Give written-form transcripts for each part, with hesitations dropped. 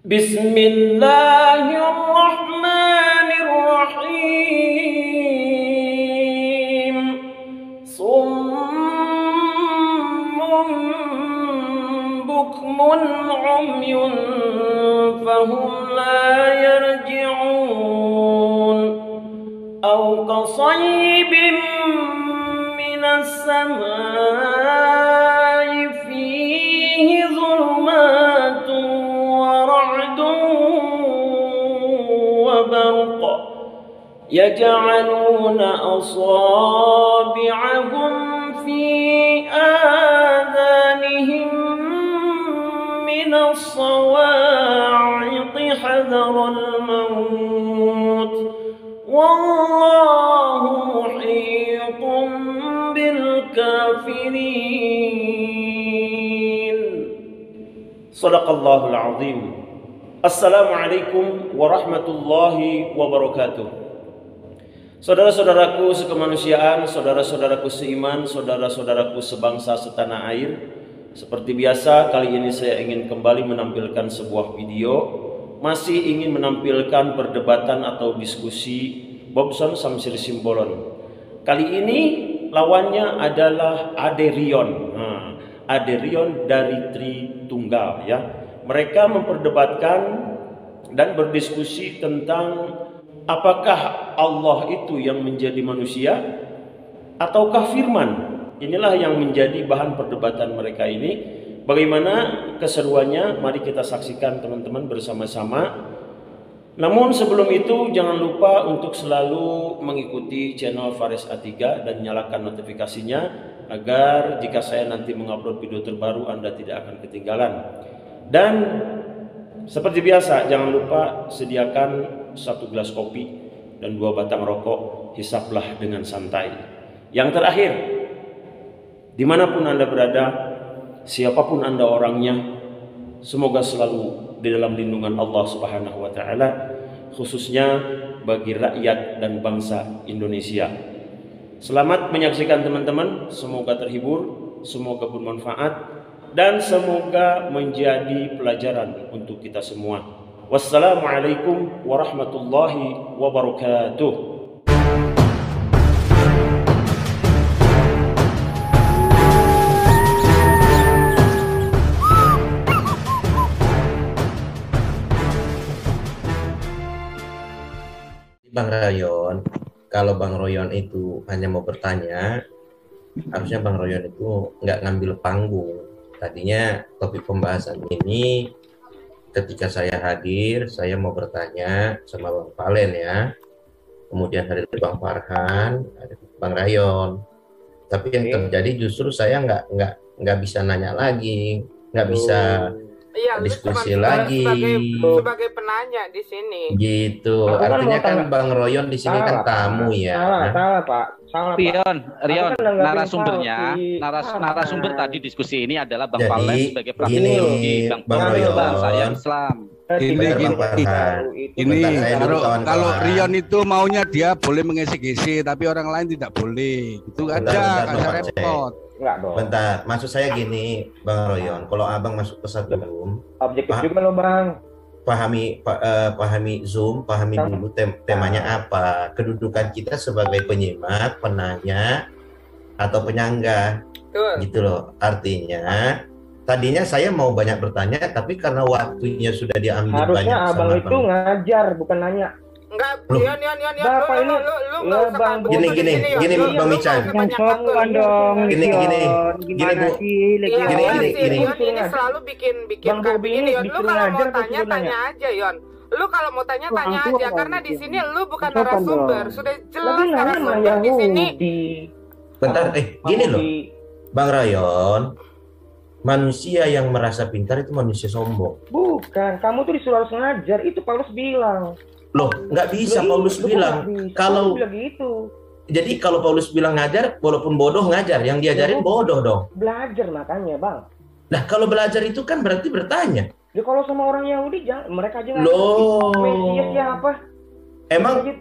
Bismillahirrahmanirrahim. Summun bukmun umyun fahum la yarji'un. Aw qasaybin minas samai fihi zulmatun وبرق يجعلون أصابعهم في آذانهم من الصواعق حذر الموت والله محيط بالكافرين. صدق الله العظيم. Assalamualaikum warahmatullahi wabarakatuh. Saudara-saudaraku sekemanusiaan, saudara-saudaraku seiman, saudara-saudaraku sebangsa setanah air. Seperti biasa, kali ini saya ingin kembali menampilkan sebuah video. Masih ingin menampilkan perdebatan atau diskusi Bobson Samsir Simbolon. Kali ini lawannya adalah Ade Rion. Ade Rion dari Tritunggal ya. Mereka memperdebatkan dan berdiskusi tentang apakah Allah itu yang menjadi manusia ataukah firman. Inilah yang menjadi bahan perdebatan mereka ini. Bagaimana keseruannya? Mari kita saksikan teman-teman bersama-sama. Namun sebelum itu jangan lupa untuk selalu mengikuti channel Faris A3 dan nyalakan notifikasinya agar jika saya nanti mengupload video terbaru Anda tidak akan ketinggalan. Dan seperti biasa jangan lupa sediakan 1 gelas kopi dan 2 batang rokok. Hisaplah dengan santai. Yang terakhir, dimanapun Anda berada, siapapun Anda orangnya, semoga selalu di dalam lindungan Allah Subhanahu wa Ta'ala, khususnya bagi rakyat dan bangsa Indonesia. Selamat menyaksikan teman-teman, semoga terhibur, semoga bermanfaat, dan semoga menjadi pelajaran untuk kita semua. Wassalamualaikum warahmatullahi wabarakatuh. Bang Royon, kalau Bang Royon itu hanya mau bertanya, harusnya Bang Royon itu nggak ngambil panggung. Tadinya topik pembahasan ini ketika saya hadir, saya mau bertanya sama Bang Valen ya. Kemudian hadir Bang Farhan, ada Bang Rayon. Tapi yang terjadi justru saya nggak bisa nanya lagi, nggak bisa diskusi lagi. Sebagai penanya di sini. Gitu. Artinya kan Bang Royon di sini kan tamu ya. Salah Pak. Rion, narasumber tadi diskusi ini adalah Bang Valen sebagai praktisi Bang Royon, saya Islam. Ini kalau Rion itu maunya dia boleh mengisi-gisi, tapi orang lain tidak boleh. Itu aja, ada repot. Enggak dong. Bentar, maksud saya gini, Bang Royon, kalau abang masuk ke satu room, objektif juga loh Bang. Pahami Zoom, pahami dulu temanya apa, kedudukan kita sebagai penyimak, penanya, atau penyangga. Gitu loh. Artinya, tadinya saya mau banyak bertanya, tapi karena waktunya sudah diambil banyak sama abang itu ngajar, bukan nanya. Enggak, Yon. Lu gini Bang Mican. Sopan dong. Gini ini selalu bikin ini Yon. Lu kalau mau tanya aja Yon. Lu kalau mau tanya aja karena di sini lu bukan narasumber. Sudah jelas narasumber di sini. Bentar, gini loh. Bang Rayon, manusia yang merasa pintar itu manusia sombong. Bukan, kamu tuh disuruh harus ngajar, itu Paulus bilang. Loh, nggak bisa Paulus bilang. Kalau gitu. Jadi kalau Paulus bilang ngajar, walaupun bodoh ngajar, yang diajarin bodoh dong. Belajar makanya, Bang. Nah, kalau belajar itu kan berarti bertanya. Ya kalau sama orang Yahudi, mereka aja nggak loh. Mesias siapa?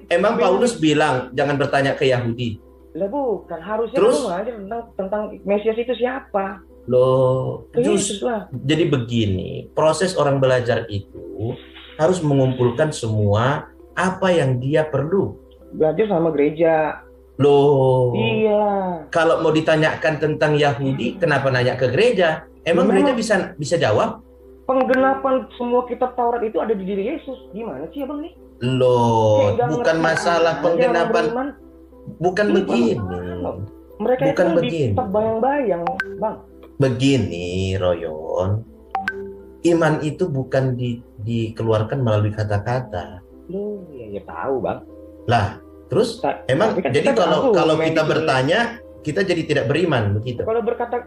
Emang Paulus bilang jangan bertanya ke Yahudi. Lah bukan, harusnya terus kamu ngajar tentang Mesias itu siapa. Loh, jadi begini, proses orang belajar itu harus mengumpulkan semua apa yang dia perlu. Belajar sama gereja. Loh, iya. Kalau mau ditanyakan tentang Yahudi, kenapa nanya ke gereja? Emang gereja bisa jawab? Penggenapan semua kitab Taurat itu ada di diri Yesus. Gimana sih abang nih? Loh, bukan masalah penggenapan. Bukan begini. Mereka bukan itu begini. Terbayang-bayang, Bang. Begini, Royon. Iman itu bukan dikeluarkan melalui kata-kata. Loh, ya tahu, Bang. Lah, terus emang jadi kalau kita bertanya, kita jadi tidak beriman begitu. Kalau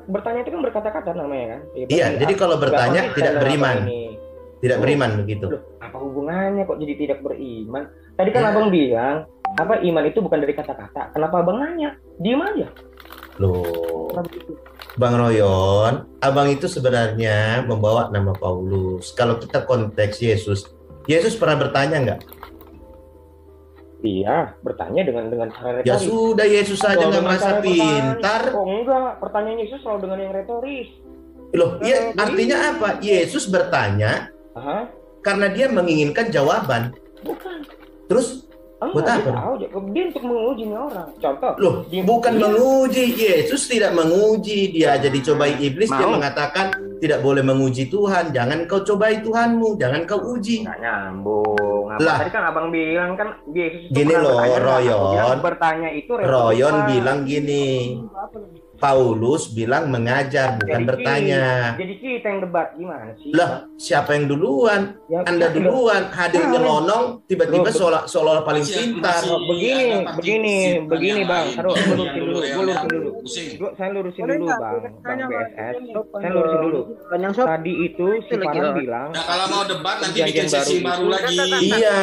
bertanya itu kan berkata-kata namanya kan? Iya, jadi kalau bertanya tidak beriman. Tidak beriman begitu. Loh, apa hubungannya kok jadi tidak beriman? Tadi kan abang bilang, apa iman itu bukan dari kata-kata. Kenapa abang nanya? Diam aja. Loh, Bang Royon, abang itu sebenarnya membawa nama Paulus. Kalau kita konteks Yesus pernah bertanya nggak? Iya, bertanya dengan cara retoris. Ya sudah, Yesus saja nggak merasa pintar. Oh enggak, pertanyaan Yesus selalu dengan yang retoris. Loh, ya artinya apa? Yesus bertanya karena dia menginginkan jawaban. Bukan. Terus buat apa? Dia untuk menguji orang. Contoh. Loh, bukan menguji. Yesus tidak menguji. Dia aja dicobai iblis. Dia mengatakan tidak boleh menguji Tuhan. Jangan kau cobai Tuhanmu. Jangan kau uji. Nggak nyambung. Lah, tadi kan abang bilang kan Yesus itu gini loh, Royon. Bertanya itu Royon bilang gini. Paulus bilang mengajar, bukan bertanya. Jadi kita yang debat, gimana sih? Lah, siapa yang duluan? Anda duluan, hadir nyelonong, tiba-tiba seolah-olah paling pintar. Begini, Bang. Taruh, saya lurusin dulu, Bang BSS. Saya lurusin dulu. Tadi itu si Farhan bilang. Nah, kalau mau debat nanti bikin sesi baru lagi. Iya.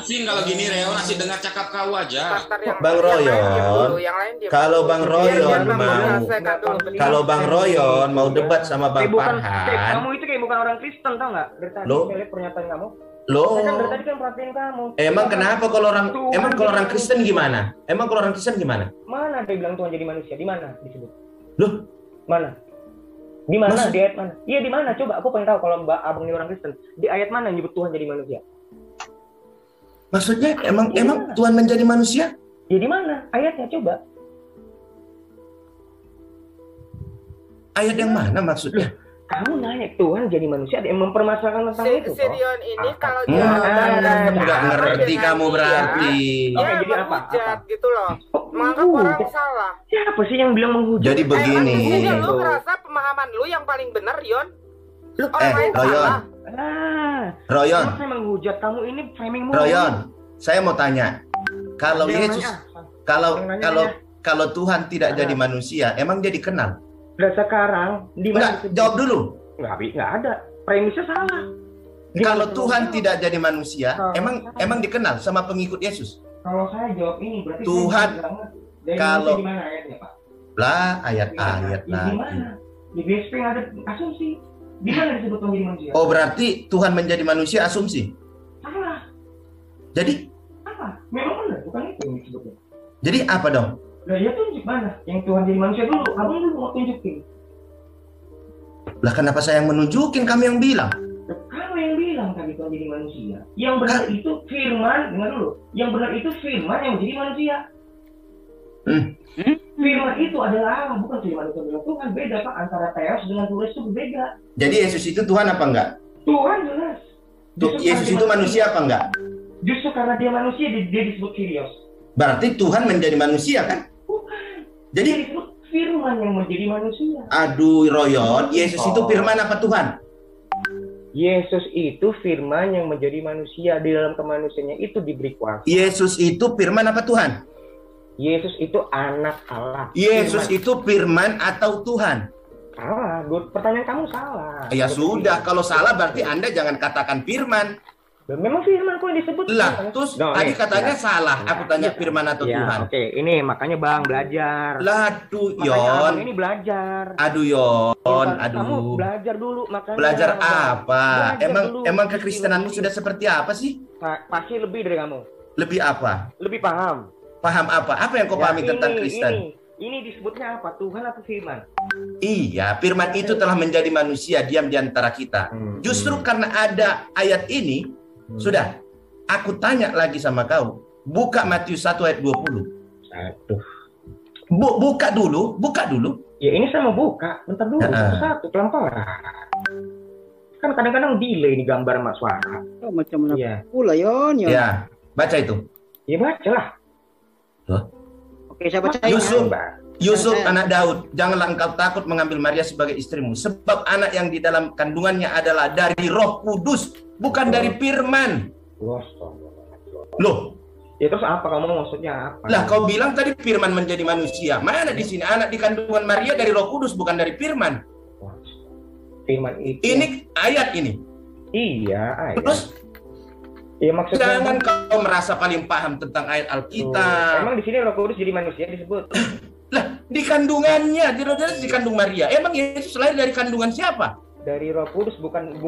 Pusing kalau gini, Reo, masih dengar cakap kau aja. Bang Royon, kalau Bang Royon kalau Bang Royon mau debat sama Bang Farhan, kamu itu kayak bukan orang Kristen, tau nggak? Dari tadi saya lihat pernyataan kamu. Loh. Dari tadi kan perhatiin kamu. Emang kenapa kalau orang Kristen gimana? Emang kalau orang Kristen gimana? Mana dia bilang Tuhan jadi manusia? Di mana disebut? Loh, mana? Di mana? Di ayat mana? Iya di mana? Coba aku pengen tahu kalau Abang ini orang Kristen. Di ayat mana yang nyebut Tuhan jadi manusia? Maksudnya emang Tuhan menjadi manusia? Ya di mana? Ayatnya coba. Ayat yang mana maksudnya? Kamu nanya Tuhan jadi manusia, ada yang mempermasalahkan tentang itu. Sirion ini kalau nggak ngerti kamu berarti. Dia menghujat gitu loh, menganggap orang salah. Siapa sih yang bilang menghujat? Jadi begini. Lu ngerasa pemahaman lu yang paling benar, Yon? Orang lain salah. Royon. Saya menghujat kamu ini framing mulu. Royon, saya mau tanya. Kalau Yesus, kalau Tuhan tidak jadi manusia, emang dia dikenal? Udah sekarang di mana? Jawab dulu. Nggak ada. Premisnya salah. Kalau Tuhan tidak jadi manusia, emang dikenal sama pengikut Yesus? Kalau saya jawab ini berarti Tuhan kalau di mana ayatnya, Pak? Lah ayat-ayat lagi. Di mana? Di BSP ada asumsi. Di mana disebut menjadi manusia? Oh, berarti Tuhan menjadi manusia asumsi? Salah. Jadi? Apa? Memang benar, bukan itu yang disebutnya. Jadi apa dong? Lah ya tunjuk mana? Yang Tuhan jadi manusia dulu. Abang dulu mau tunjukin. Lah kenapa saya yang menunjukin? Kami yang bilang. Kamu yang bilang tadi Tuhan jadi manusia. Yang benar itu firman, dengar dulu. Yang benar itu firman yang menjadi manusia. Firman itu adalah Allah, bukan firman itu adalah Tuhan. Beda Pak, antara teos dengan tulis itu berbeda. Jadi Yesus itu Tuhan apa enggak? Tuhan jelas. Yesus itu manusia apa enggak? Justru karena dia manusia, dia disebut Kyrios. Berarti Tuhan menjadi manusia kan? Bukan. Jadi dia disebut firman yang menjadi manusia. Aduh Royon, Yesus itu firman apa Tuhan? Yesus itu firman yang menjadi manusia. Di dalam kemanusiaannya itu diberi kuasa. Yesus itu firman apa Tuhan? Yesus itu anak Allah. Yesus itu firman atau Tuhan? Salah, pertanyaan kamu salah. Ya sudah, kalau salah berarti Anda jangan katakan firman. Memang firman kok yang disebut. Lah, terus tadi katanya salah. Aku tanya firman atau Tuhan. Oke, ini makanya Bang belajar. Lah, Yon. Ini belajar. Aduh, Yon. Kamu belajar dulu makanya. Belajar apa? Emang kekristenanmu sudah seperti apa sih? Pasti lebih dari kamu. Lebih apa? Lebih paham. Paham apa? Apa yang kau pahami tentang Kristen? Ini disebutnya apa? Tuhan atau firman? Iya, firman itu telah menjadi manusia, diam di antara kita. Justru karena ada ayat ini, sudah, aku tanya lagi sama kau, buka Matius 1 ayat 20. Aduh. Buka dulu. Ya ini saya mau buka, bentar dulu, satu pelan-pelan. Kan kadang-kadang delay ini gambar Mas Suara. Oh, macam mana pula, Yon. Ya, baca itu. Ya bacalah. Oke, saya baca. Yusuf anak Daud, janganlah engkau takut mengambil Maria sebagai istrimu, sebab anak yang di dalam kandungannya adalah dari Roh Kudus, bukan dari firman. Loh, ya terus apa kamu maksudnya apa? Lah kau bilang tadi firman menjadi manusia. Mana di sini anak di kandungan Maria dari Roh Kudus, bukan dari firman. Firman itu. Ini ayat ini. Iya, ayat. Terus ya maksudnya jangan kau merasa paling paham tentang ayat Alkitab. Emang di sini Roh Kudus jadi manusia disebut? Lah, di kandungannya, di kandung Maria. Emang Yesus lahir dari kandungan siapa? Dari Roh Kudus, bukan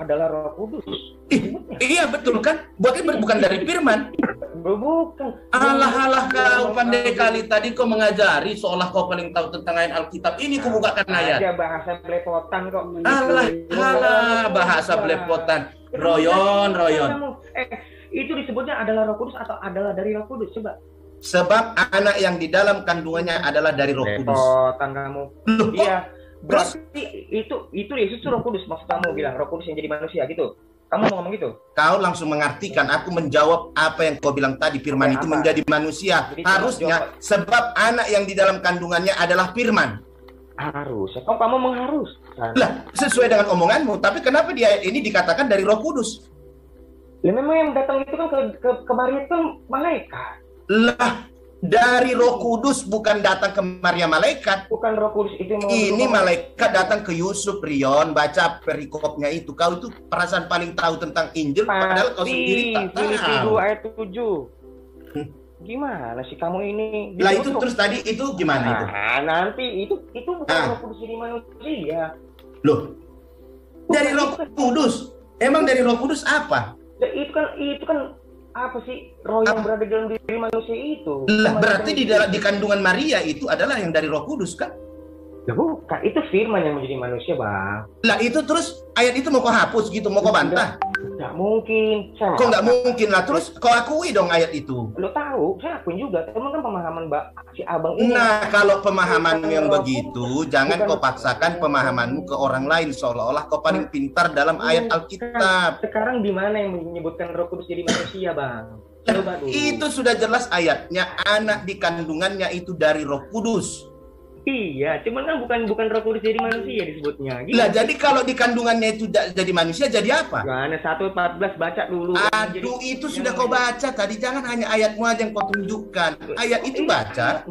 adalah Roh Kudus. Iya betul kan? Bukan dari firman. Bukan. Alah kau pandai kali, tadi kau mengajari seolah kau paling tahu tentang ayat Alkitab. Ini kau bukakan ayat. Ada bahasa belepotan kok. Alah bahasa belepotan. Royon. Itu disebutnya adalah Roh Kudus atau adalah dari Roh Kudus? Coba. Sebab anak yang di dalam kandungannya adalah dari Roh Kudus. Belepotan kamu. Iya. Terus itu Yesus itu Roh Kudus, maksud kamu bilang Roh Kudus yang jadi manusia gitu. Kamu mau ngomong gitu? Kau langsung mengartikan, aku menjawab apa yang kau bilang tadi, firman itu menjadi manusia. Jadi, harusnya sebab anak yang di dalam kandungannya adalah firman. Harus. Kok kamu mengharus? Lah, sesuai dengan omonganmu, tapi kenapa di ayat ini dikatakan dari Roh Kudus? Lah memang yang datang itu kan ke Maria itu malaikat. Lah, dari Roh Kudus, bukan datang ke Maria malaikat. Bukan Roh Kudus itu. Ini malaikat datang ke Yusuf, Rion. Baca perikopnya itu. Kau itu perasaan paling tahu tentang Injil, padahal kau sendiri tak tahu. Filipi 2 ayat 7. Gimana sih kamu ini? Lah itu terus tadi itu gimana itu? Nanti itu bukan Roh Kudus jadi manusia. Loh, dari Roh Kudus? Emang dari Roh Kudus apa? Itu kan apa sih roh yang berada dalam diri manusia itu? Lah berarti di kandungan Maria itu adalah yang dari Roh Kudus kan? Lah bukan, itu firman yang menjadi manusia, Bang. Lah itu terus ayat itu mau kau hapus gitu, mau kau bantah? Nggak mungkin. Kok nggak mungkin lah? Terus kau akui dong ayat itu. Lo tahu, saya akuin juga. Teman kan pemahaman si abang ini. Nah, kalau pemahaman yang begitu, jangan kau paksakan pemahamanmu ke orang lain seolah-olah kau paling pintar dalam ayat Alkitab. Sekarang di mana yang menyebutkan Roh Kudus jadi manusia, Bang? Coba dulu. Itu sudah jelas ayatnya, anak di kandungannya itu dari Roh Kudus. Iya, cuman kan bukan Roh Kudus jadi manusia disebutnya. Lah, jadi kalau di kandungannya itu jadi manusia, jadi apa? Yohanes 1:14 baca dulu. Aduh, itu sudah kau baca tadi. Jangan hanya ayatmu aja yang kau tunjukkan. Ayat itu baca.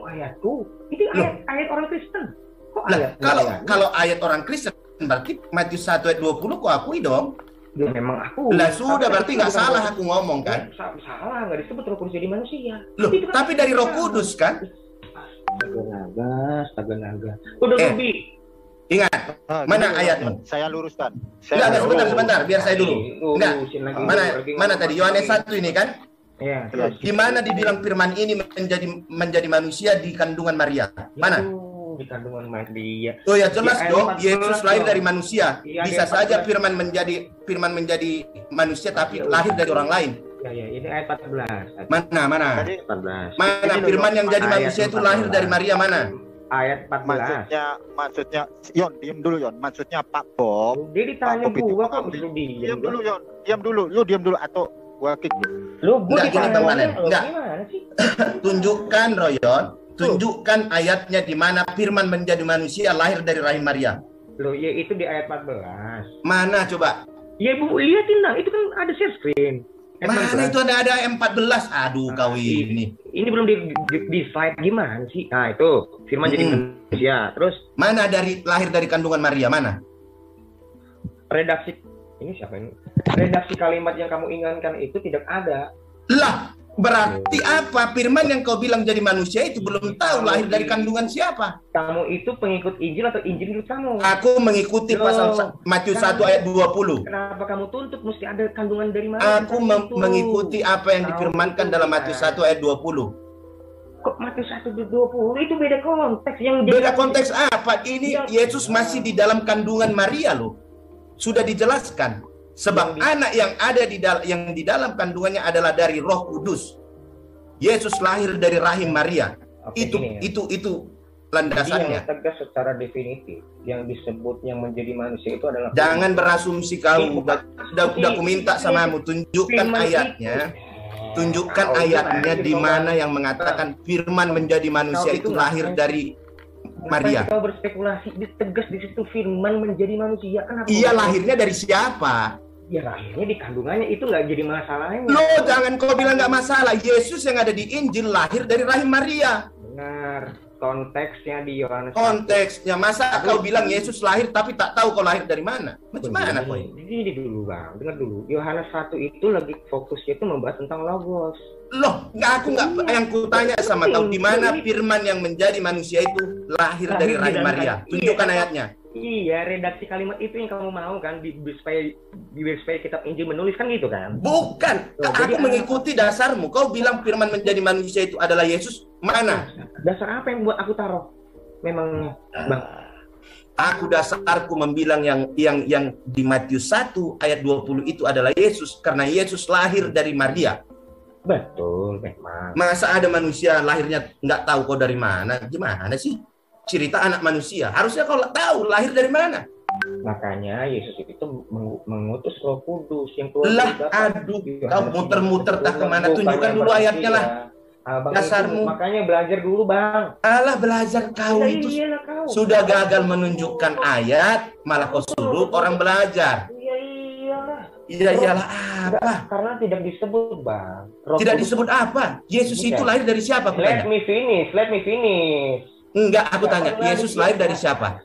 Ayatku. Itu ayat orang Kristen. Kok ayat? Kalau ayat orang Kristen, berarti Matius 1 ayat 20 kau akui dong. Ya memang aku. Lah sudah, berarti nggak salah aku ngomong kan? Salah, nggak disebut Roh Kudus jadi manusia. Loh, tapi dari Roh Kudus kan? Astaga naga. Udah lebih. Ingat, mana ayatmu? Saya luruskan. Sebentar, biar saya dulu. Enggak. Mana tadi Yohanes 1 ini kan? Iya. Di mana dibilang firman ini menjadi manusia di kandungan Maria? Mana? Di kandungan Maria. Oh ya jelas dong, Yesus lahir dari manusia. Bisa saja firman menjadi manusia tapi lahir dari orang lain. Ya, ini ayat 14. Mana? 14. Mana firman yang jadi manusia itu lahir dari Maria mana? Ayat 14. Maksudnya Yon, diam dulu Yon. Maksudnya Pak Bob. Dia ditanya gua kok bisa diam dulu Yon. Diam dulu atau gua kick dulu. Lu gua ditanya enggak. Gimana sih? Tunjukkan Royon, tunjukkan ayatnya di mana firman menjadi manusia lahir dari rahim Maria. Loh, ya itu di ayat 14. Mana coba? Ya Ibu lihatin lah, itu kan ada share screen. Mana itu ada M14? Aduh kau ini. Ini belum di slide gimana sih? Nah itu firman jadi manusia. Terus mana lahir dari kandungan Maria mana? Redaksi ini siapa ini? Redaksi kalimat yang kamu inginkan itu tidak ada. Lah, berarti apa? Firman yang kau bilang jadi manusia itu belum tahu lahir dari kandungan siapa? Kamu itu pengikut Injil atau Injil menurut kamu? Aku mengikuti pasal Matius 1 ayat 20. Kenapa kamu tuntut mesti ada kandungan dari mana? Aku mengikuti apa yang difirmankan dalam Matius 1 ayat 20. Kok Matius 1:20 itu beda konteks. Yang beda konteks apa? Ini Yesus masih di dalam kandungan Maria loh. Sudah dijelaskan. Sebab anak yang ada di dalam kandungannya adalah dari Roh Kudus. Yesus lahir dari rahim Maria. Itu landasannya. Yang tegas secara definitif yang disebut yang menjadi manusia itu adalah jangan berasumsi kau. Udah aku minta samamu tunjukkan ayatnya. Tunjukkan ayatnya di mana yang mengatakan firman menjadi manusia itu lahir dari Maria. Kau berspekulasi, tegas di situ firman menjadi manusia. Kenapa? Iya, lahirnya dari siapa? Ya lahirnya di kandungannya, itu nggak jadi masalahnya. Loh, jangan kau bilang nggak masalah. Yesus yang ada di Injil lahir dari rahim Maria. Benar. Konteksnya di Yohanes. Konteksnya, masa kau bilang Yesus lahir tapi tak tahu kau lahir dari mana? Macam mana kau ini? Ini dulu bang, dengar dulu. Yohanes 1 itu lagi fokusnya itu membahas tentang logos. Loh, aku nggak. Yang ku tanya sama kau, di mana firman yang menjadi manusia itu lahir dari rahim Maria? Tunjukkan ayatnya. Iya, redaksi kalimat itu yang kamu mau kan di supaya kitab Injil menulis kan gitu kan? Bukan. Aku mengikuti dasarmu. Kau bilang firman menjadi manusia itu adalah Yesus. Mana? Dasar apa yang buat aku taruh? Memang bang. Aku dasarku membilang yang di Matius 1 ayat 20 itu adalah Yesus karena Yesus lahir dari Maria. Betul, memang. Masa ada manusia lahirnya nggak tahu kau dari mana? Gimana sih? Cerita anak manusia. Harusnya kau tahu lahir dari mana. Makanya Yesus itu mengutus Roh Kudus yang keluar. Lah, aduh, kau muter-muter tak kemana? Tunjukkan dulu ayatnya lah. Dasarmu. Makanya belajar dulu bang. Alah, belajar kau itu kau. Sudah gagal menunjukkan ayat, malah kau suruh orang belajar. Iyalah apa? Karena tidak disebut bang. Tidak disebut apa? Yesus itu lahir dari siapa? Let me finish. Enggak, aku tanya, Yesus lahir dari siapa?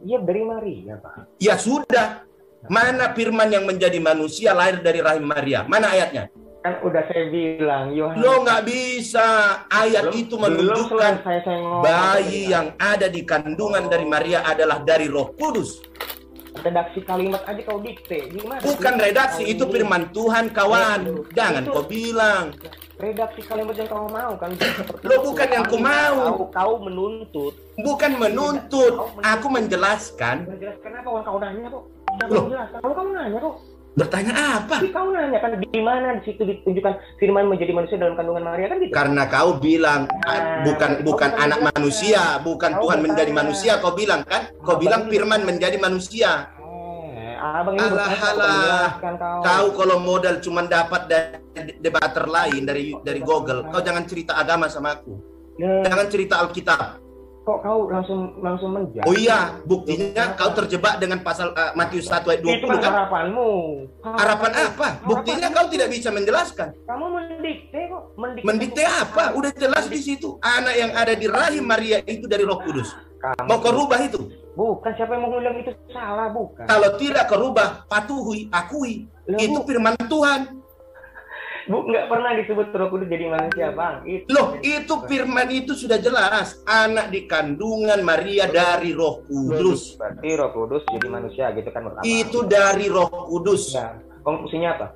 Iya, dari Maria, Pak. Ya sudah. Mana firman yang menjadi manusia lahir dari rahim Maria? Mana ayatnya? Kan udah saya bilang, Yohanes. Lo nggak bisa. Ayat itu menunjukkan bayi yang ada di kandungan dari Maria adalah dari Roh Kudus. Redaksi kalimat aja kau dikte. Gimana? Bukan redaksi, itu firman Tuhan, kawan. Jangan kau bilang. Redaksi kalimat yang kau mau kan? Lo bukan yang kau mau. Kau menuntut. Bukan menuntut. Aku menjelaskan. Menjelaskan apa? Kau nanya kok. Kalau kamu nanya kok. Bertanya apa? Kau nanya kan di mana di situ ditunjukkan firman menjadi manusia dalam kandungan Maria kan gitu? Karena kau bilang bukan anak manusia, bukan Tuhan menjadi manusia. Kau bilang kan? Kau bilang firman menjadi manusia. Alah, kau kalau modal cuma dapat dari debater lain dari Google, kau jangan cerita agama sama aku. Jangan cerita Alkitab. Kok kau langsung menjawab? Oh iya, buktinya kau terjebak dengan pasal Matius 1 ayat 20 itu kan? Harapanmu. Harapan apa? Buktinya kau tidak bisa menjelaskan. Kamu mendikte kok. Mendikte apa? Udah jelas di situ. Anak yang ada di rahim Maria itu dari Roh Kudus. Mau kau rubah itu? Bukan, siapa yang mau bilang itu salah, bukan. Kalau tidak kau rubah, patuhi, akui. Itu firman Tuhan. Nggak pernah disebut Roh Kudus jadi manusia, Bang. Itu firman itu sudah jelas. Anak di kandungan Maria dari Roh Kudus. Berarti Roh Kudus jadi manusia gitu kan? Itu dari Roh Kudus. Nah, konklusinya apa?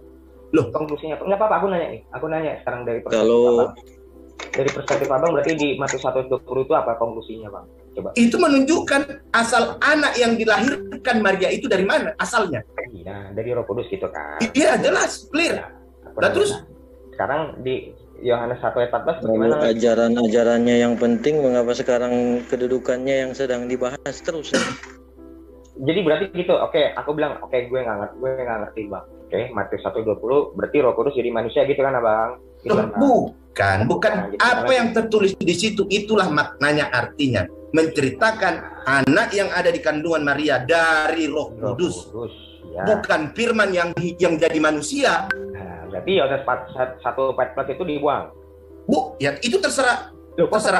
Konklusinya apa? Nggak apa-apa, aku nanya sekarang dari perspektif Abang berarti di Matius 1:20 itu apa konklusinya, Bang? Coba. Itu menunjukkan asal anak yang dilahirkan Maria itu dari mana asalnya? Iya, dari Roh Kudus gitu kan. Iya, jelas, clear. Nah, terus sekarang di Yohanes 1:14 bagaimana? Ajaran-ajarannya yang penting, mengapa sekarang kedudukannya yang sedang dibahas terus? Jadi berarti gitu. Oke, aku bilang gue nggak ngerti, Bang. Oke, Matius 1:20 berarti Roh Kudus jadi manusia gitu kan, Abang? Gitu kan, bukan gitu, apa yang tertulis di situ, itulah maknanya, artinya menceritakan anak yang ada di kandungan Maria dari Roh Kudus. Ya. Bukan firman yang jadi manusia. Nah, berarti Yohanes 1:14 itu dibuang. Ya itu terserah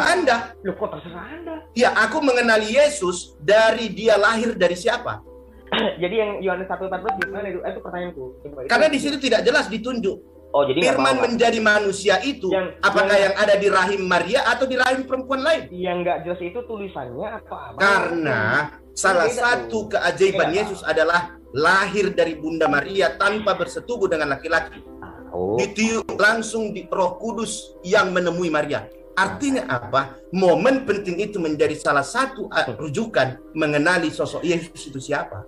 Anda. Loh, kok terserah Anda? Ya, aku mengenali Yesus dari dia lahir dari siapa. Jadi yang Yohanes 1:14 gimana itu? Itu pertanyaanku. Karena di situ tidak jelas ditunjuk. Oh, jadi firman menjadi manusia itu apakah yang ada di rahim Maria atau di rahim perempuan lain? Yang nggak jelas itu tulisannya apa? Karena salah satu keajaiban Yesus adalah lahir dari Bunda Maria tanpa bersetubuh dengan laki-laki. Ditiup langsung di Roh Kudus yang menemui Maria. Artinya apa? Momen penting itu menjadi salah satu rujukan mengenali sosok Yesus itu siapa.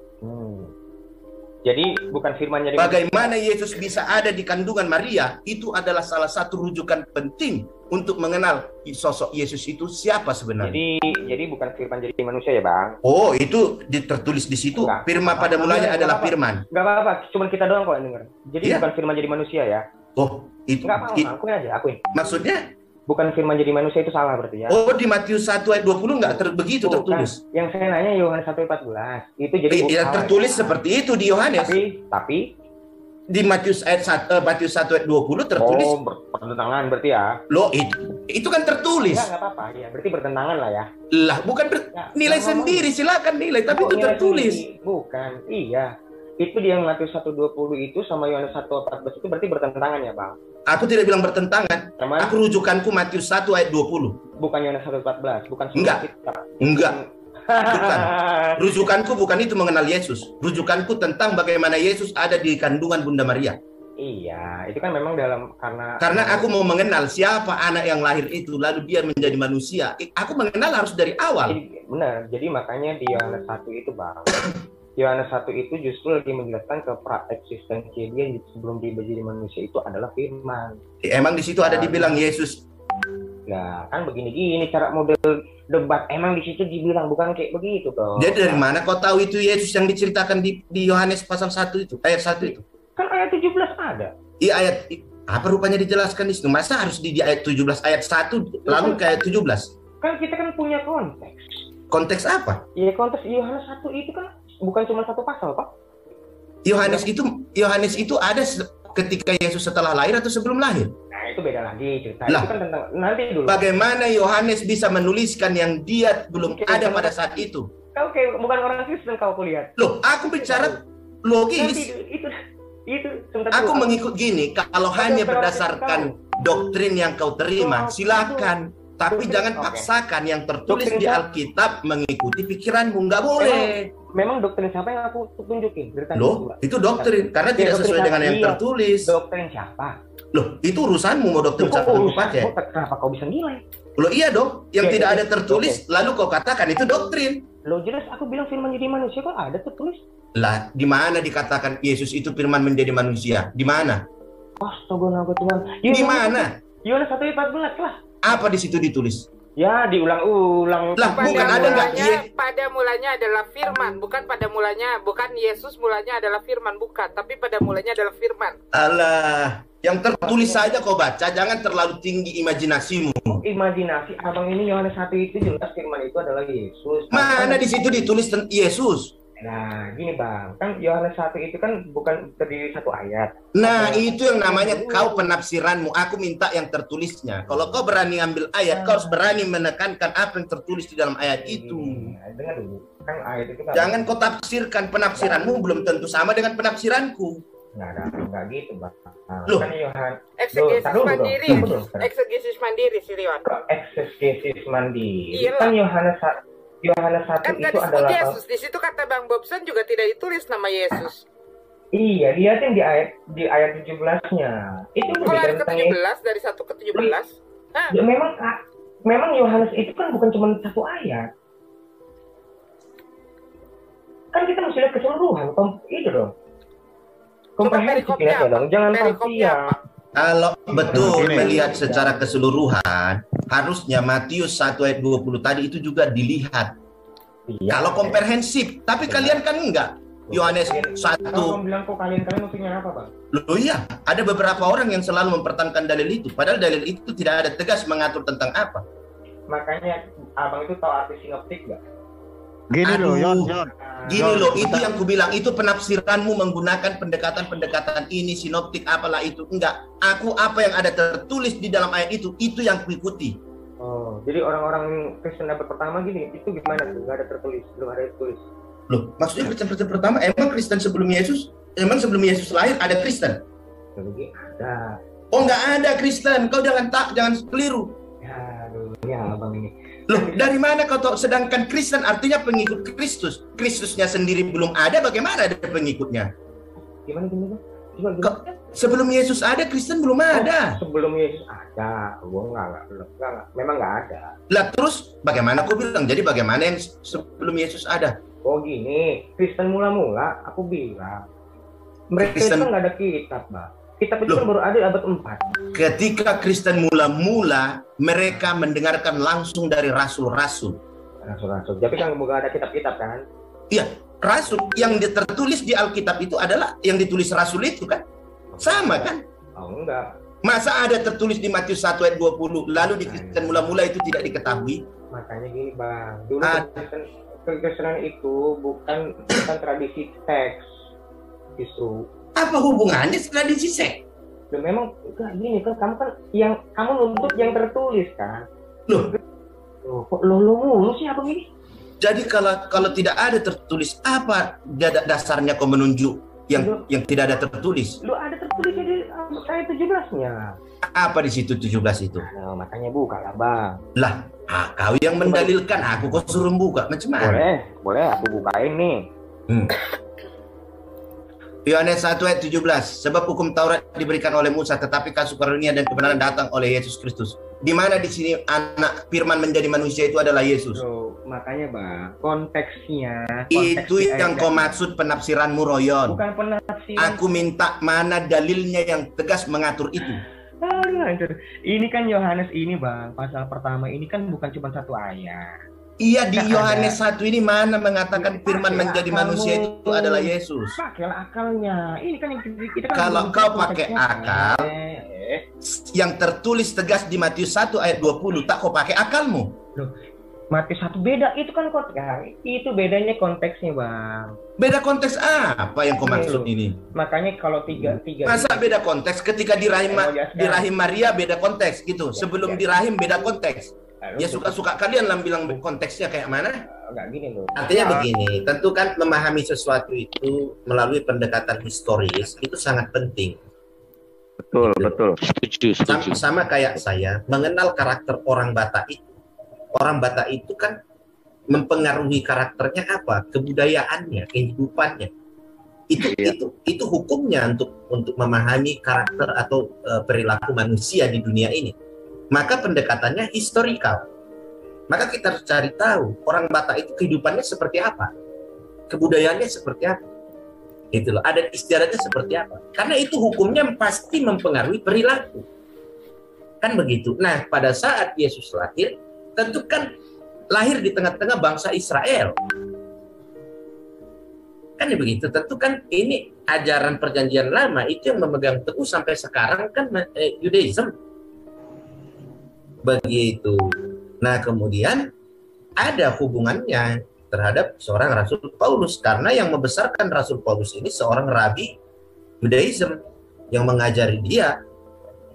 Jadi bukan firman jadi bagaimana Yesus bisa ada di kandungan Maria, itu adalah salah satu rujukan penting untuk mengenal sosok Yesus itu siapa sebenarnya. Jadi bukan firman jadi manusia ya, Bang? Oh, itu tertulis di situ. Enggak. Firman pada mulanya adalah firman. Enggak apa-apa, cuma kita doang kok yang dengar. Jadi bukan firman jadi manusia ya. Oh, itu. Enggak apa-apa, akuin aja, akuin. Maksudnya? Bukan firman jadi manusia itu salah berarti ya. Oh, di Matius 1 ayat 20 enggak begitu tertulis. Yang saya nanya Yohanes 1:14. Itu jadi yang tertulis seperti itu di Yohanes. Tapi di Matius 1 ayat 20 tertulis. Oh, bertentangan berarti ya. Loh, itu kan tertulis. Enggak apa-apa ya. Berarti bertentangan lah ya. Lah, bukan nilai sendiri, silakan nilai, tapi itu tertulis. Bukan. Iya. Itu dia Matius 1:20 itu sama Yohanes 1:14 itu berarti bertentangan ya, Bang? Aku tidak bilang bertentangan. Aku rujukanku Matius 1 ayat 20. Bukan Yohanes 1:14, bukan. Enggak. Bukan. Rujukanku bukan itu mengenal Yesus. Rujukanku tentang bagaimana Yesus ada di kandungan Bunda Maria. Iya, itu kan memang karena aku mau mengenal siapa anak yang lahir itu, lalu dia menjadi manusia. Aku mengenal harus dari awal. Benar. Jadi makanya di Yohanes 1 itu, Bang. Yohanes 1 itu justru lagi menjelaskan ke pra-eksistensi dia sebelum dia menjadi manusia itu adalah firman. Emang di situ ada dibilang Yesus? Ya, kan begini-gini cara model debat. Emang di situ dibilang bukan kayak begitu toh. Jadi dari mana kau tahu itu Yesus yang diceritakan di Yohanes pasal 1 itu, ayat 1 itu? Kan ayat 17 ada. Iya, ayat apa rupanya dijelaskan di situ? Masa harus di ayat 17 ayat 1 lalu ke ayat 17? Kan kita kan punya konteks. Konteks apa? Iya, konteks Yohanes 1 itu kan bukan cuma satu pasal, Pak. Yohanes itu ada ketika Yesus setelah lahir atau sebelum lahir? Nah, itu beda lagi cerita. Itu kan tentang nanti dulu. Bagaimana Yohanes bisa menuliskan yang dia belum ada pada saat itu? Kau kayak bukan orang Kristen kau kulihat. Loh, aku bicara logis. Itu aku mengikut gini, kalau hanya berdasarkan doktrin yang kau terima, silakan. Tapi jangan paksakan yang tertulis di Alkitab mengikuti pikiranmu, nggak boleh. Memang doktrin siapa yang aku tunjukin? Loh, itu doktrin karena tidak sesuai dengan yang tertulis. Doktrin siapa? Loh, itu urusanmu mau doktrin siapa yang pakai. Kenapa kau bisa nilai? Loh iya dong, yang tidak ada tertulis lalu kau katakan itu doktrin. Loh jelas aku bilang firman jadi manusia kok ada tertulis. Lah, di mana dikatakan Yesus itu firman menjadi manusia? Di mana? Astaga Tuhan. Di mana? Yohanes 1:14 lah. Apa di situ ditulis? Ya, diulang-ulang. Lah, bukan ada enggak? Pada mulanya adalah firman, bukan pada mulanya, bukan Yesus mulanya adalah firman, bukan, tapi pada mulanya adalah firman. Alah, yang tertulis saja kau baca, jangan terlalu tinggi imajinasimu. Imajinasi, abang ini Yohanes 1 itu jelas firman itu adalah Yesus. Mana di situ ditulis tentang Yesus? Nah, gini Bang, kan Yohanes 1 itu kan bukan terdiri satu ayat. Nah, itu yang namanya kau penafsiranmu. Aku minta yang tertulisnya. Kalau kau berani ambil ayat, kau harus berani menekankan apa yang tertulis di dalam ayat itu. Dengar dulu, kan ayat itu kan. Jangan kau tafsirkan, penafsiranmu belum tentu sama dengan penafsiranku. Nggak gitu, Bang. Loh, kan Yohanes eksegesis mandiri, eksegesis mandiri sih Riwan. Eksegesis mandiri. Iya. Kan Yohanes 1 kan itu adalah Yesus. Di situ kata Bang Bobson juga tidak ditulis nama Yesus. Iya, lihatin di ayat 17-nya. Itu kalau ayat ke-17 dari 1 ke 17. Nah. Ya, memang Yohanes itu kan bukan cuma satu ayat. Kan kita mesti lihat keseluruhan, itu dong. Komprehensif ya dong, jangan parsial. Kalau betul melihat secara keseluruhan, harusnya Matius 1 ayat 20 tadi itu juga dilihat. Iya, kalau komprehensif, tapi kalian kan enggak. Yohanes 1. Kalau bilang kok kalian maksudnya apa, Bang? Loh iya, ada beberapa orang yang selalu mempertahankan dalil itu, padahal dalil itu tidak ada tegas mengatur tentang apa. Makanya abang itu tahu arti sinoptik nggak? Gini loh, Yon. Gini loh, itu yang kubilang, itu penafsiranmu menggunakan pendekatan-pendekatan ini, sinoptik apalah itu. Enggak, aku apa yang ada tertulis di dalam ayat itu yang kuikuti. Oh, jadi orang-orang Kristen abad pertama gini, itu gimana tuh? Nggak ada tertulis, belum ada tertulis. Loh, maksudnya Kristen pertama, emang Kristen sebelum Yesus? Emang sebelum Yesus lahir ada Kristen? Ada. Oh, nggak ada Kristen, kau jangan keliru. Ya, abang ini. Loh, dari mana kau tahu? Sedangkan Kristen artinya pengikut Kristus. Kristusnya sendiri belum ada, bagaimana ada pengikutnya? Gimana? Sebelum Yesus ada, Kristen belum ada. Sebelum Yesus ada, gua enggak. Memang enggak ada. Lah terus bagaimana kau bilang? Jadi bagaimana yang sebelum Yesus ada? Oh gini, Kristen mula-mula aku bilang mereka Kristen... itu nggak ada kitab, Bang. Kitab itu kan baru ada abad 4. Ketika Kristen mula-mula, mereka mendengarkan langsung dari rasul-rasul. Rasul-rasul. Tapi kan bukan ada kitab-kitab kan? Iya, rasul yang tertulis di Alkitab itu adalah yang ditulis rasul itu kan? Sama kan? Oh enggak. Masa ada tertulis di Matius 1 ayat 20, lalu di Kristen mula-mula itu tidak diketahui? Makanya gini, Bang. Dulu kekristenan itu bukan tradisi teks. Justru. Apa hubungannya tradisi seks? Loh, memang enggak gini kan, kamu kan yang kamu nuntut yang tertulis kan. Kok lo mulu sih apa gini? Jadi kalau tidak ada tertulis, apa dasarnya kau menunjuk yang tidak ada tertulis? Lu ada tertulis di ayat 17-nya. Apa di situ 17 itu? Nah, makanya buka lah, Bang. Lah, kau yang mendalilkan, aku kok suruh buka. Macam mana? Boleh aku bukain nih. Yohanes 1 ayat 17. Sebab hukum Taurat diberikan oleh Musa, tetapi kasih karunia dan kebenaran datang oleh Yesus Kristus. Di mana di sini anak firman menjadi manusia itu adalah Yesus. Makanya, Bang, konteksnya itu yang kau maksud penafsiranmu, Royon. Bukan penafsiran. Aku minta mana dalilnya yang tegas mengatur itu. Ini kan Yohanes ini, Bang, pasal pertama ini kan bukan cuma satu ayat. Iya, di Yohanes 1 ini mana mengatakan firman menjadi manusia itu adalah Yesus. Pakailah akalnya. Ini kan yang kita kan kalau kau pakai akal, yang tertulis tegas di Matius 1 ayat 20, tak kau pakai akalmu. Loh, Matius 1 beda, itu kan itu bedanya konteksnya, Bang. Beda konteks apa yang kau maksud ini? Makanya kalau tiga masa beda konteks ketika di rahim Maria beda konteks gitu. Sebelum di rahim beda konteks. Ya suka-suka kalian lah bilang konteksnya kayak mana? Enggak gini loh. Artinya begini, tentu kan memahami sesuatu itu melalui pendekatan historis itu sangat penting. Betul, betul. Setuju. Sama kayak saya mengenal karakter orang Batak itu. Orang Batak itu kan mempengaruhi karakternya apa? Kebudayaannya, kehidupannya. Itu hukumnya untuk memahami karakter atau perilaku manusia di dunia ini. Maka pendekatannya historikal. Maka kita harus cari tahu orang Batak itu kehidupannya seperti apa, kebudayaannya seperti apa, itu loh. Adat istiadatnya seperti apa. Karena itu hukumnya pasti mempengaruhi perilaku, kan begitu. Nah, pada saat Yesus lahir, tentu kan lahir di tengah-tengah bangsa Israel, kan begitu. Tentu kan ini ajaran perjanjian lama itu yang memegang teguh sampai sekarang kan Judaism. Begitu. Nah, kemudian ada hubungannya terhadap seorang Rasul Paulus, karena yang membesarkan Rasul Paulus ini seorang rabi Judaism yang mengajari dia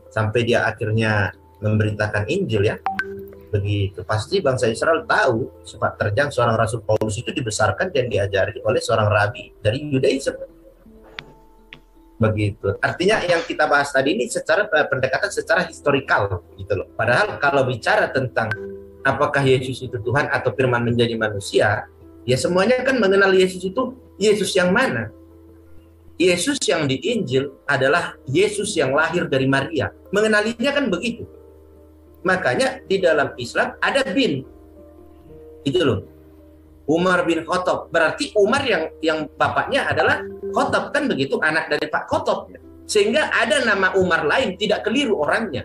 sampai dia akhirnya memberitakan Injil ya. Begitu. Pasti bangsa Israel tahu sepak terjang seorang Rasul Paulus itu dibesarkan dan diajari oleh seorang rabi dari Judaism. Begitu. Artinya yang kita bahas tadi ini secara pendekatan secara historikal gitu loh. Padahal kalau bicara tentang apakah Yesus itu Tuhan atau firman menjadi manusia, ya semuanya kan mengenal Yesus itu Yesus yang mana? Yesus yang di Injil adalah Yesus yang lahir dari Maria. Mengenalinya kan begitu. Makanya di dalam Islam ada bin. Itu loh. Umar bin Khattab, berarti Umar yang bapaknya adalah Khattab, kan begitu, anak dari Pak Khattab. Sehingga ada nama Umar lain, tidak keliru orangnya.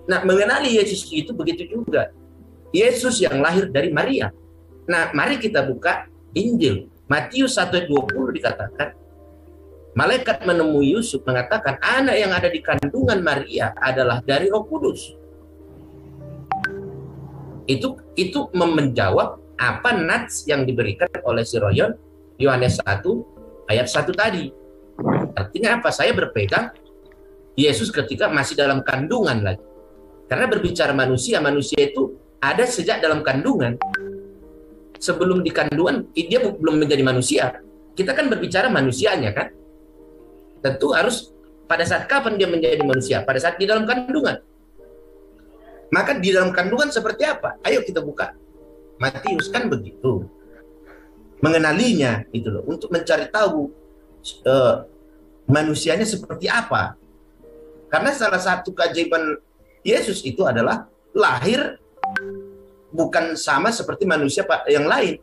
Nah, mengenali Yesus itu begitu juga. Yesus yang lahir dari Maria. Nah, mari kita buka Injil. Matius 1:20 dikatakan, malaikat menemui Yusuf mengatakan, anak yang ada di kandungan Maria adalah dari Roh Kudus. Itu menjawab apa nats yang diberikan oleh si Royon Yohanes 1 ayat 1 tadi. Artinya apa? Saya berpegang Yesus ketika masih dalam kandungan lagi. Karena berbicara manusia itu ada sejak dalam kandungan. Sebelum di kandungan dia belum menjadi manusia. Kita kan berbicara manusianya kan. Tentu harus pada saat kapan dia menjadi manusia? Pada saat di dalam kandungan. Maka di dalam kandungan seperti apa? Ayo kita buka. Matius kan begitu. Mengenalinya gitu loh, untuk mencari tahu manusianya seperti apa. Karena salah satu keajaiban Yesus itu adalah lahir bukan sama seperti manusia yang lain.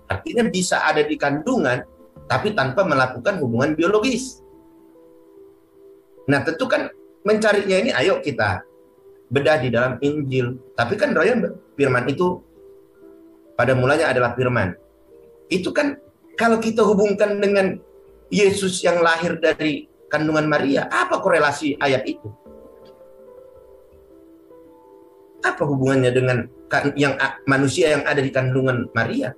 Artinya bisa ada di kandungan, tapi tanpa melakukan hubungan biologis. Nah tentu kan mencarinya ini, ayo kita bedah di dalam Injil. Tapi kan Royan, firman itu pada mulanya adalah firman. Itu kan kalau kita hubungkan dengan Yesus yang lahir dari kandungan Maria, apa korelasi ayat itu? Apa hubungannya dengan yang manusia yang ada di kandungan Maria?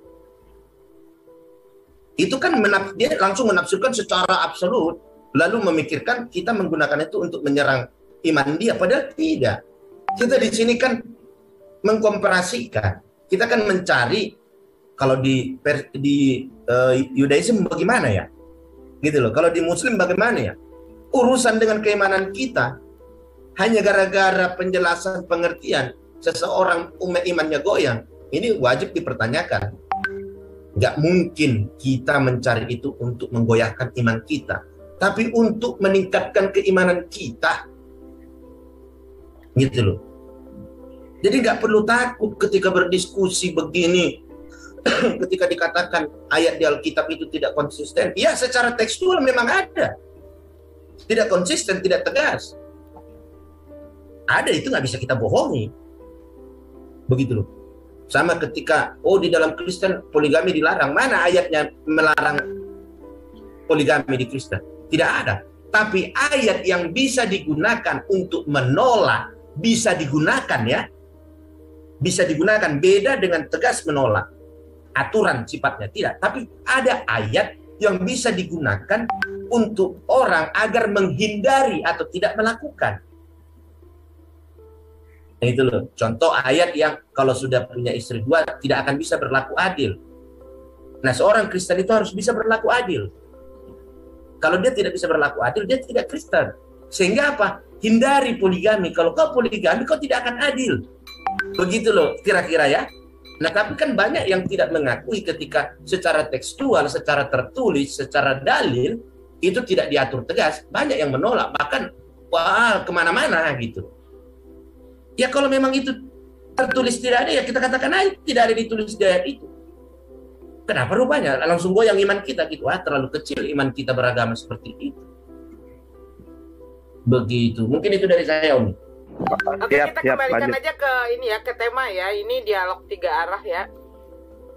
Itu kan dia langsung menafsirkan secara absolut, lalu memikirkan kita menggunakan itu untuk menyerang iman dia, padahal tidak. Kita di sini kan mengkomparasikan. Kita kan mencari, kalau di Yudaism bagaimana ya? Gitu loh. Kalau di Muslim bagaimana ya? Urusan dengan keimanan kita hanya gara-gara penjelasan pengertian seseorang imannya goyang, ini wajib dipertanyakan. Nggak mungkin kita mencari itu untuk menggoyahkan iman kita, tapi untuk meningkatkan keimanan kita. Gitu loh. Jadi nggak perlu takut ketika berdiskusi begini. Ketika dikatakan ayat di Alkitab itu tidak konsisten, ya secara tekstual memang ada. Tidak konsisten, tidak tegas. Ada, itu nggak bisa kita bohongi. Begitu loh. Sama ketika, di dalam Kristen poligami dilarang. Mana ayatnya melarang poligami di Kristen? Tidak ada. Tapi ayat yang bisa digunakan untuk menolak, bisa digunakan ya. Bisa digunakan, beda dengan tegas menolak. Aturan sifatnya tidak. Tapi ada ayat yang bisa digunakan untuk orang agar menghindari atau tidak melakukan. Nah, itu loh, contoh ayat yang kalau sudah punya istri dua tidak akan bisa berlaku adil. Nah, seorang Kristen itu harus bisa berlaku adil. Kalau dia tidak bisa berlaku adil, dia tidak Kristen. Sehingga apa? Hindari poligami. Kalau kau poligami, kau tidak akan adil. Begitu loh, kira-kira ya. Nah, tapi kan banyak yang tidak mengakui ketika secara tekstual, secara tertulis, secara dalil, itu tidak diatur tegas. Banyak yang menolak, bahkan kemana-mana gitu. Ya kalau memang itu tertulis tidak ada, ya kita katakan aja tidak ada ditulis di ayat itu. Kenapa rupanya langsung goyang iman kita gitu? Terlalu kecil iman kita beragama seperti itu. Begitu. Mungkin itu dari saya, Om. Oke, kita kembalikan aja ke ini ya, ke tema ya. Ini dialog 3 arah ya.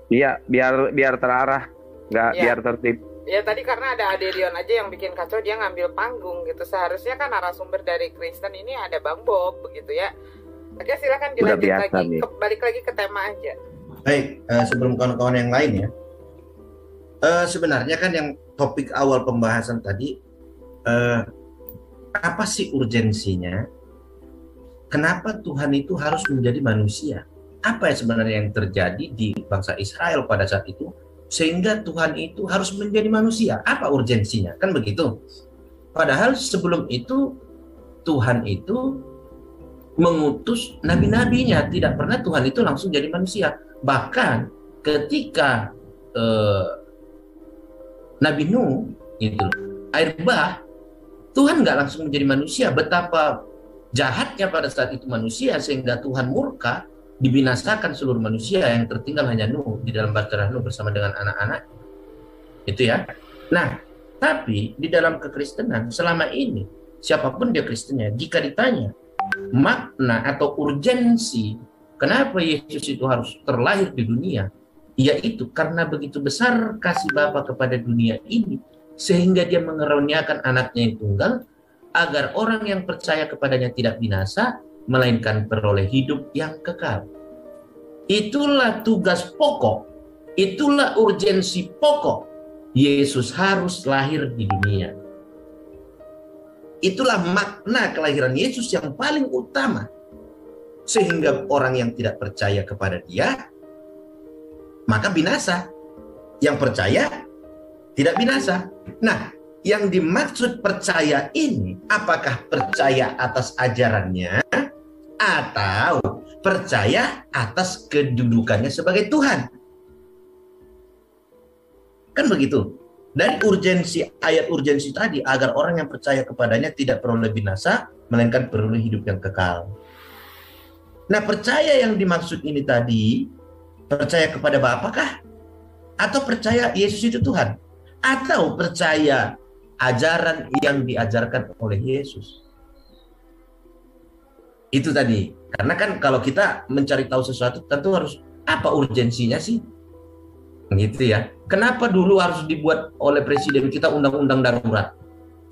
Iya, biar terarah, nggak biar tertib. Ya tadi karena ada Aderion aja yang bikin kacau, dia ngambil panggung gitu. Seharusnya kan narasumber dari Kristen ini ada Bang Bob begitu ya. Oke, silakan dilanjut lagi. Balik lagi ke tema aja. Baik, sebelum kawan-kawan yang lain ya. Sebenarnya kan yang topik awal pembahasan tadi, apa sih urgensinya? Kenapa Tuhan itu harus menjadi manusia? Apa yang sebenarnya yang terjadi di bangsa Israel pada saat itu? Sehingga Tuhan itu harus menjadi manusia. Apa urgensinya? Kan begitu. Padahal sebelum itu, Tuhan itu mengutus nabi-nabinya. Tidak pernah Tuhan itu langsung jadi manusia. Bahkan ketika Nabi Nuh itu air bah, Tuhan nggak langsung menjadi manusia. Betapa jahatnya pada saat itu manusia sehingga Tuhan murka, dibinasakan seluruh manusia, yang tertinggal hanya Nuh di dalam bahtera Nuh bersama dengan anak-anak. Itu ya. Nah, tapi di dalam kekristenan selama ini siapapun dia Kristennya, jika ditanya makna atau urgensi kenapa Yesus itu harus terlahir di dunia, yaitu karena begitu besar kasih Bapa kepada dunia ini sehingga dia mengeruniakan anaknya yang tunggal agar orang yang percaya kepadanya tidak binasa melainkan peroleh hidup yang kekal. Itulah tugas pokok, itulah urgensi pokok Yesus harus lahir di dunia. Itulah makna kelahiran Yesus yang paling utama. Sehingga orang yang tidak percaya kepada dia, maka binasa. Yang percaya, tidak binasa. Nah, yang dimaksud percaya ini, apakah percaya atas ajarannya, atau percaya atas kedudukannya sebagai Tuhan? Kan begitu. Dari urgensi, ayat urgensi tadi, agar orang yang percaya kepadanya tidak peroleh binasa, melainkan peroleh hidup yang kekal. Nah, percaya yang dimaksud ini tadi, percaya kepada Bapa kah? Atau percaya Yesus itu Tuhan? Atau percaya ajaran yang diajarkan oleh Yesus? Itu tadi. Karena kan kalau kita mencari tahu sesuatu, tentu harus apa urgensinya sih? Gitu ya. Kenapa dulu harus dibuat oleh presiden kita undang-undang darurat?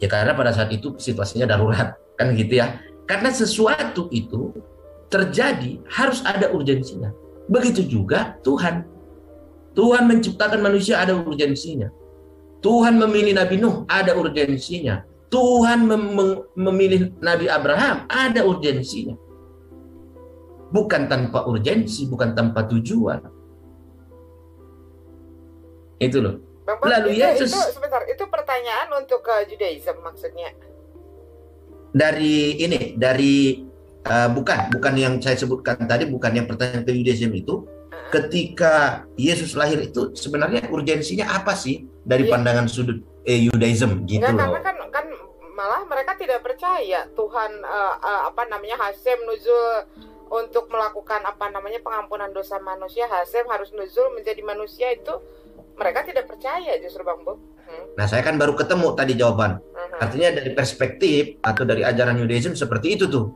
Ya karena pada saat itu situasinya darurat, kan gitu ya. Karena sesuatu itu terjadi harus ada urgensinya. Begitu juga Tuhan. Tuhan menciptakan manusia ada urgensinya. Tuhan memilih Nabi Nuh ada urgensinya. Tuhan memilih Nabi Abraham ada urgensinya. Bukan tanpa urgensi, bukan tanpa tujuan. Itu loh. Lalu Yesus sebentar, itu pertanyaan untuk Judaism maksudnya. Bukan yang saya sebutkan tadi, bukan yang pertanyaan ke Judaism itu. Ketika Yesus lahir itu sebenarnya urgensinya apa sih dari pandangan sudut Judaism gitu loh. Karena kan malah mereka tidak percaya Tuhan Hasem nuzul untuk melakukan pengampunan dosa manusia. Hasem harus nuzul menjadi manusia, itu mereka tidak percaya justru Bang Bob. Nah, saya kan baru ketemu tadi jawaban. Artinya dari perspektif atau dari ajaran Judaism seperti itu tuh.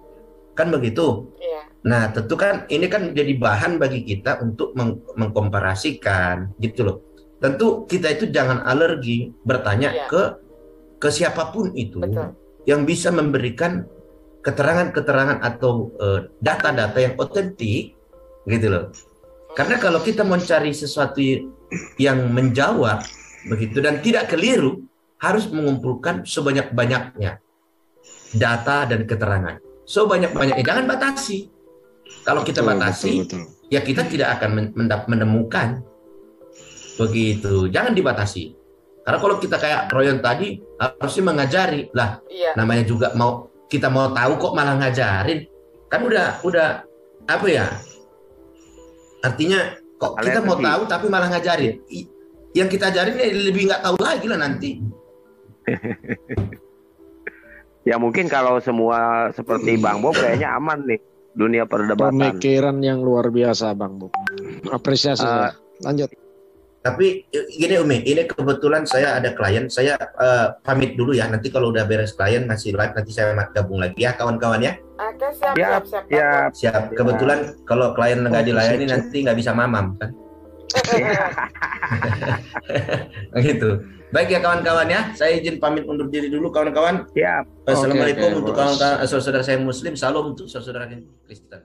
Kan begitu? Iya. Nah, tentu kan ini kan jadi bahan bagi kita untuk mengkomparasikan gitu loh. Tentu kita itu jangan alergi bertanya ke siapapun itu. Betul. Yang bisa memberikan keterangan-keterangan atau data-data yang otentik gitu loh. Karena kalau kita mencari sesuatu yang menjawab begitu dan tidak keliru, harus mengumpulkan sebanyak-banyaknya data dan keterangan. Sebanyak-banyaknya, jangan batasi. Kalau kita batasi, ya kita tidak akan menemukan begitu. Jangan dibatasi. Karena kalau kita kayak Royon tadi harusnya mengajari lah. Namanya juga kita mau tahu kok malah ngajarin. Kan udah apa ya? Artinya kok kita mau tahu tapi malah ngajarin. Yang kita ajarin lebih nggak tahu lagi lah nanti. Ya mungkin kalau semua seperti Bang Bob kayaknya aman nih dunia perdebatan. Pemikiran yang luar biasa Bang Bob. Apresiasi. Lanjut. Tapi gini Umi, ini kebetulan saya ada klien, saya pamit dulu ya. Nanti kalau udah beres klien masih live, nanti saya gabung lagi ya kawan-kawan ya. Oke, siap. Kebetulan kalau klien nggak dilayani nanti nggak bisa mamam kan. Gitu. Baik ya kawan-kawan ya, saya izin pamit undur diri dulu kawan-kawan. Siap. Assalamualaikum untuk kawan-kawan saudara saya Muslim, salam untuk saudara Kristen.